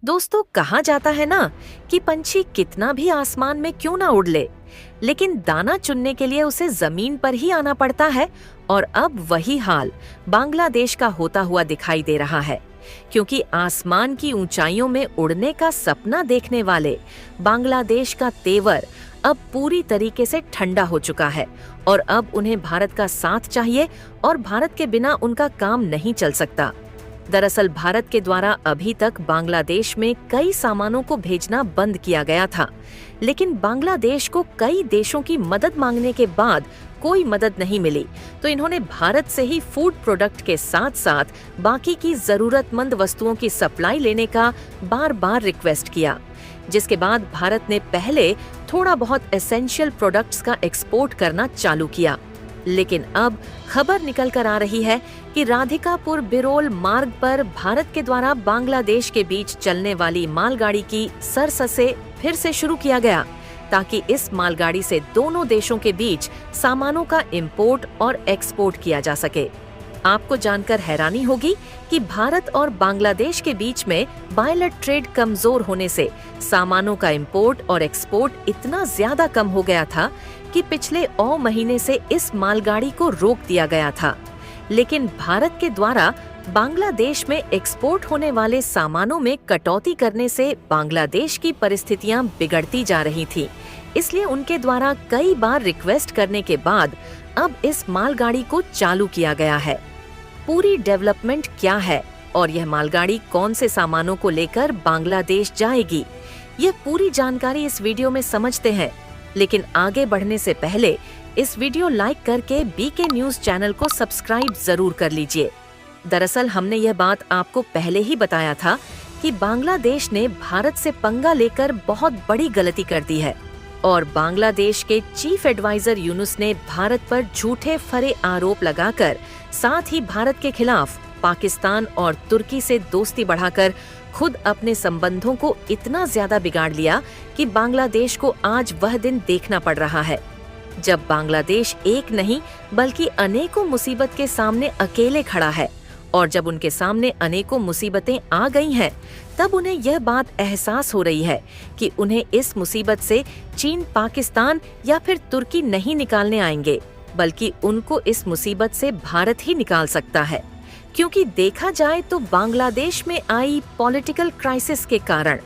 दोस्तों, कहा जाता है ना कि पंछी कितना भी आसमान में क्यों ना उड़ ले, लेकिन दाना चुनने के लिए उसे जमीन पर ही आना पड़ता है। और अब वही हाल बांग्लादेश का होता हुआ दिखाई दे रहा है, क्योंकि आसमान की ऊंचाइयों में उड़ने का सपना देखने वाले बांग्लादेश का तेवर अब पूरी तरीके से ठंडा हो चुका है और अब उन्हें भारत का साथ चाहिए और भारत के बिना उनका काम नहीं चल सकता। दरअसल भारत के द्वारा अभी तक बांग्लादेश में कई सामानों को भेजना बंद किया गया था, लेकिन बांग्लादेश को कई देशों की मदद मांगने के बाद कोई मदद नहीं मिली, तो इन्होंने भारत से ही फूड प्रोडक्ट के साथ साथ बाकी की जरूरतमंद वस्तुओं की सप्लाई लेने का बार बार रिक्वेस्ट किया, जिसके बाद भारत ने पहले थोड़ा बहुत एसेंशियल प्रोडक्ट्स का एक्सपोर्ट करना चालू किया। लेकिन अब खबर निकल कर आ रही है कि राधिकापुर बिरोल मार्ग पर भारत के द्वारा बांग्लादेश के बीच चलने वाली मालगाड़ी की सरससे फिर से शुरू किया गया, ताकि इस मालगाड़ी से दोनों देशों के बीच सामानों का इंपोर्ट और एक्सपोर्ट किया जा सके। आपको जानकर हैरानी होगी कि भारत और बांग्लादेश के बीच में बायलैट ट्रेड कमजोर होने से सामानों का इंपोर्ट और एक्सपोर्ट इतना ज्यादा कम हो गया था कि पिछले महीने से इस मालगाड़ी को रोक दिया गया था। लेकिन भारत के द्वारा बांग्लादेश में एक्सपोर्ट होने वाले सामानों में कटौती करने से बांग्लादेश की परिस्थितियां बिगड़ती जा रही थी, इसलिए उनके द्वारा कई बार रिक्वेस्ट करने के बाद अब इस मालगाड़ी को चालू किया गया है। पूरी डेवलपमेंट क्या है और यह मालगाड़ी कौन से सामानों को लेकर बांग्लादेश जाएगी, यह पूरी जानकारी इस वीडियो में समझते हैं। लेकिन आगे बढ़ने से पहले इस वीडियो लाइक करके बीके न्यूज चैनल को सब्सक्राइब जरूर कर लीजिए। दरअसल हमने यह बात आपको पहले ही बताया था कि बांग्लादेश ने भारत से पंगा लेकर बहुत बड़ी गलती कर दी है और बांग्लादेश के चीफ एडवाइजर यूनुस ने भारत पर झूठे फरे आरोप लगाकर साथ ही भारत के खिलाफ पाकिस्तान और तुर्की से दोस्ती बढ़ाकर खुद अपने संबंधों को इतना ज्यादा बिगाड़ लिया कि बांग्लादेश को आज वह दिन देखना पड़ रहा है जब बांग्लादेश एक नहीं बल्कि अनेकों मुसीबत के सामने अकेले खड़ा है। और जब उनके सामने अनेकों मुसीबतें आ गई हैं, तब उन्हें यह बात एहसास हो रही है कि उन्हें इस मुसीबत से चीन, पाकिस्तान या फिर तुर्की नहीं निकालने आएंगे, बल्कि उनको इस मुसीबत से भारत ही निकाल सकता है। क्योंकि देखा जाए तो बांग्लादेश में आई पॉलिटिकल क्राइसिस के कारण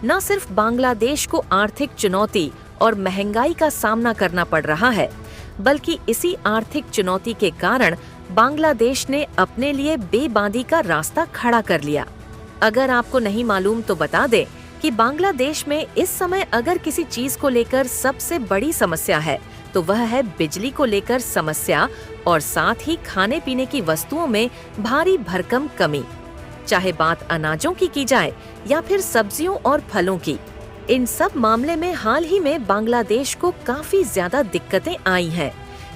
न सिर्फ बांग्लादेश को आर्थिक चुनौती और महंगाई का सामना करना पड़ रहा है, बल्कि इसी आर्थिक चुनौती के कारण बांग्लादेश ने अपने लिए बेबादी का रास्ता खड़ा कर लिया। अगर आपको नहीं मालूम तो बता दें कि बांग्लादेश में इस समय अगर किसी चीज को लेकर सबसे बड़ी समस्या है तो वह है बिजली को लेकर समस्या और साथ ही खाने पीने की वस्तुओं में भारी भरकम कमी। चाहे बात अनाजों की जाए या फिर सब्जियों और फलों की, इन सब मामले में हाल ही में बांग्लादेश को काफी ज्यादा दिक्कतें आई हैं,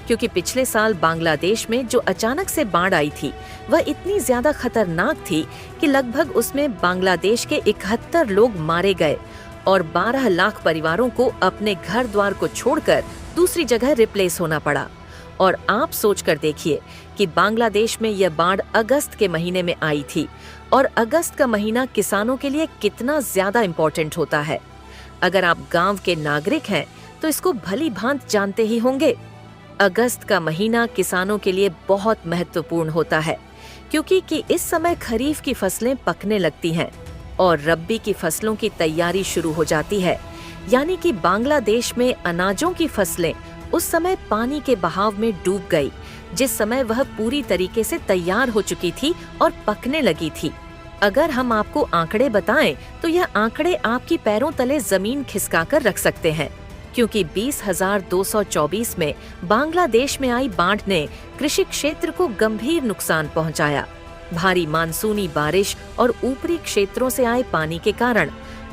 क्योंकि पिछले साल बांग्लादेश में जो अचानक से बाढ़ आई थी वह इतनी ज्यादा खतरनाक थी कि लगभग उसमें बांग्लादेश के 71 लोग मारे गए और 12 लाख परिवारों को अपने घर द्वार को छोड़कर दूसरी जगह रिप्लेस होना पड़ा। और आप सोचकर देखिए कि बांग्लादेश में यह बाढ़ अगस्त के महीने में आई थी और अगस्त का महीना किसानों के लिए कितना ज्यादा इम्पोर्टेंट होता है। अगर आप गांव के नागरिक हैं तो इसको भली भांति जानते ही होंगे। अगस्त का महीना किसानों के लिए बहुत महत्वपूर्ण होता है, क्योंकि इस समय खरीफ की फसलें पकने लगती हैं और रब्बी की फसलों की तैयारी शुरू हो जाती है। यानी कि बांग्लादेश में अनाजों की फसलें उस समय पानी के बहाव में डूब गई, जिस समय वह पूरी तरीके से तैयार हो चुकी थी और पकने लगी थी। अगर हम आपको आंकड़े बताएं तो यह आंकड़े आपकी पैरों तले जमीन खिसकाकर रख सकते हैं, क्योंकि 20,224 में बांग्लादेश में आई बाढ़ ने कृषि क्षेत्र को गंभीर नुकसान पहुंचाया। भारी मानसूनी बारिश और ऊपरी क्षेत्रों से आए पानी के कारण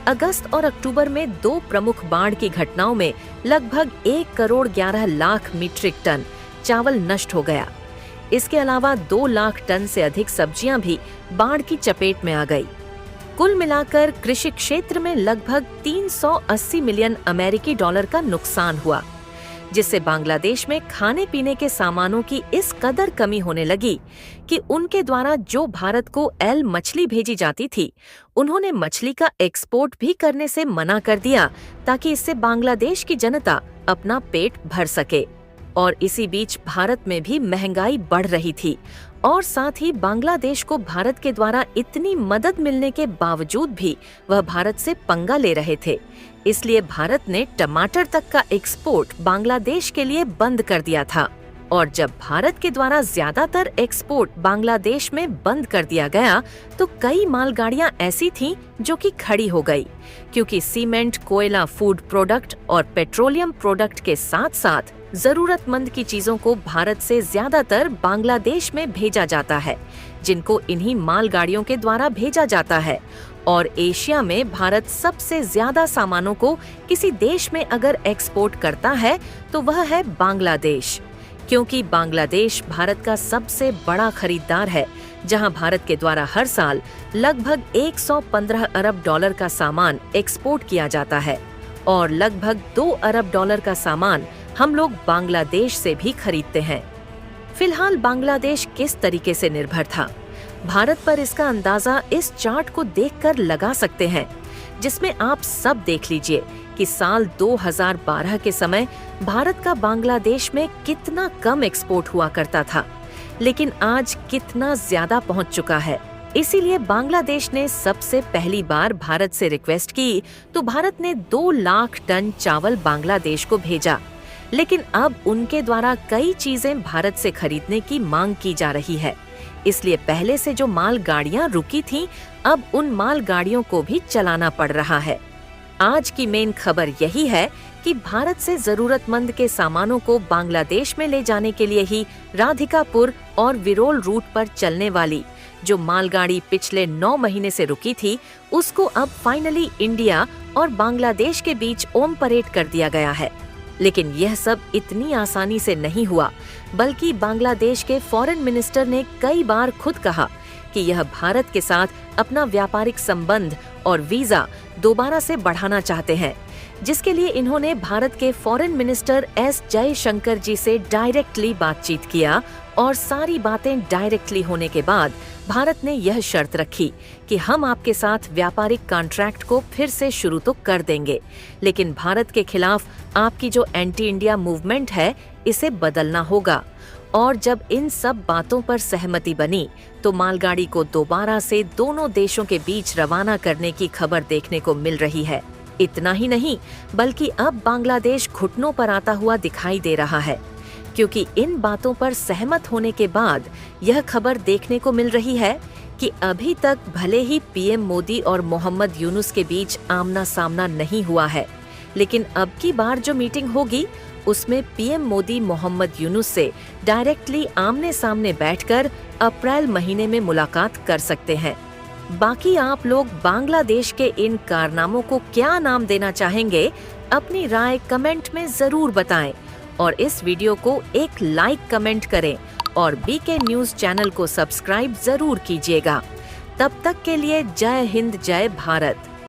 अगस्त और अक्टूबर में 2 प्रमुख बाढ़ की घटनाओं में लगभग 1 करोड़ 11 लाख मीट्रिक टन चावल नष्ट हो गया। इसके अलावा 2 लाख टन से अधिक सब्जियां भी बाढ़ की चपेट में आ गई। कुल मिलाकर कृषि क्षेत्र में लगभग 380 मिलियन अमेरिकी डॉलर का नुकसान हुआ। जिससे बांग्लादेश में खाने पीने के सामानों की इस कदर कमी होने लगी कि उनके द्वारा जो भारत को एल मछली भेजी जाती थी, उन्होंने मछली का एक्सपोर्ट भी करने से मना कर दिया ताकि इससे बांग्लादेश की जनता अपना पेट भर सके। और इसी बीच भारत में भी महंगाई बढ़ रही थी और साथ ही बांग्लादेश को भारत के द्वारा इतनी मदद मिलने के बावजूद भी वह भारत से पंगा ले रहे थे। इसलिए भारत ने टमाटर तक का एक्सपोर्ट बांग्लादेश के लिए बंद कर दिया था। और जब भारत के द्वारा ज्यादातर एक्सपोर्ट बांग्लादेश में बंद कर दिया गया तो कई मालगाड़ियां ऐसी थीं जो कि खड़ी हो गई, क्योंकि सीमेंट, कोयला, फूड प्रोडक्ट और पेट्रोलियम प्रोडक्ट के साथ साथ जरूरतमंद की चीजों को भारत से ज्यादातर बांग्लादेश में भेजा जाता है, जिनको इन्हीं मालगाड़ियों के द्वारा भेजा जाता है। और एशिया में भारत सबसे ज्यादा सामानों को किसी देश में अगर एक्सपोर्ट करता है तो वह है बांग्लादेश, क्योंकि बांग्लादेश भारत का सबसे बड़ा खरीदार है, जहां भारत के द्वारा हर साल लगभग 115 अरब डॉलर का सामान एक्सपोर्ट किया जाता है और लगभग 2 अरब डॉलर का सामान हम लोग बांग्लादेश से भी खरीदते हैं। फिलहाल बांग्लादेश किस तरीके से निर्भर था, भारत पर इसका अंदाजा इस चार्ट को देखकर लगा सकते हैं, जिसमें आप सब देख लीजिए कि साल 2012 के समय भारत का बांग्लादेश में कितना कम एक्सपोर्ट हुआ करता था, लेकिन आज कितना ज्यादा पहुंच चुका है। इसीलिए बांग्लादेश ने सबसे पहली बार भारत से रिक्वेस्ट की तो भारत ने 2 लाख टन चावल बांग्लादेश को भेजा। लेकिन अब उनके द्वारा कई चीजें भारत से खरीदने की मांग की जा रही है, इसलिए पहले से जो मालगाड़ियां रुकी थीं, अब उन मालगाड़ियों को भी चलाना पड़ रहा है। आज की मेन खबर यही है कि भारत से जरूरतमंद के सामानों को बांग्लादेश में ले जाने के लिए ही राधिकापुर और विरोल रूट पर चलने वाली जो मालगाड़ी पिछले 9 महीने से रुकी थी, उसको अब फाइनली इंडिया और बांग्लादेश के बीच ओम परेड कर दिया गया है। लेकिन यह सब इतनी आसानी से नहीं हुआ, बल्कि बांग्लादेश के फॉरेन मिनिस्टर ने कई बार खुद कहा कि यह भारत के साथ अपना व्यापारिक संबंध और वीजा दोबारा से बढ़ाना चाहते हैं, जिसके लिए इन्होंने भारत के फॉरेन मिनिस्टर एस जयशंकर जी से डायरेक्टली बातचीत किया। और सारी बातें डायरेक्टली होने के बाद भारत ने यह शर्त रखी कि हम आपके साथ व्यापारिक कॉन्ट्रैक्ट को फिर से शुरू तो कर देंगे, लेकिन भारत के खिलाफ आपकी जो एंटी इंडिया मूवमेंट है, इसे बदलना होगा। और जब इन सब बातों पर सहमति बनी तो मालगाड़ी को दोबारा से दोनों देशों के बीच रवाना करने की खबर देखने को मिल रही है। इतना ही नहीं, बल्कि अब बांग्लादेश घुटनों पर आता हुआ दिखाई दे रहा है, क्योंकि इन बातों पर सहमत होने के बाद यह खबर देखने को मिल रही है कि अभी तक भले ही पीएम मोदी और मोहम्मद यूनुस के बीच आमना सामना नहीं हुआ है, लेकिन अब की बार जो मीटिंग होगी उसमें पीएम मोदी मोहम्मद यूनुस से डायरेक्टली आमने सामने बैठकर अप्रैल महीने में मुलाकात कर सकते हैं। बाकी आप लोग बांग्लादेश के इन कारनामों को क्या नाम देना चाहेंगे, अपनी राय कमेंट में जरूर बताएं और इस वीडियो को एक लाइक कमेंट करें और बीके न्यूज चैनल को सब्सक्राइब जरूर कीजिएगा। तब तक के लिए जय हिंद, जय भारत।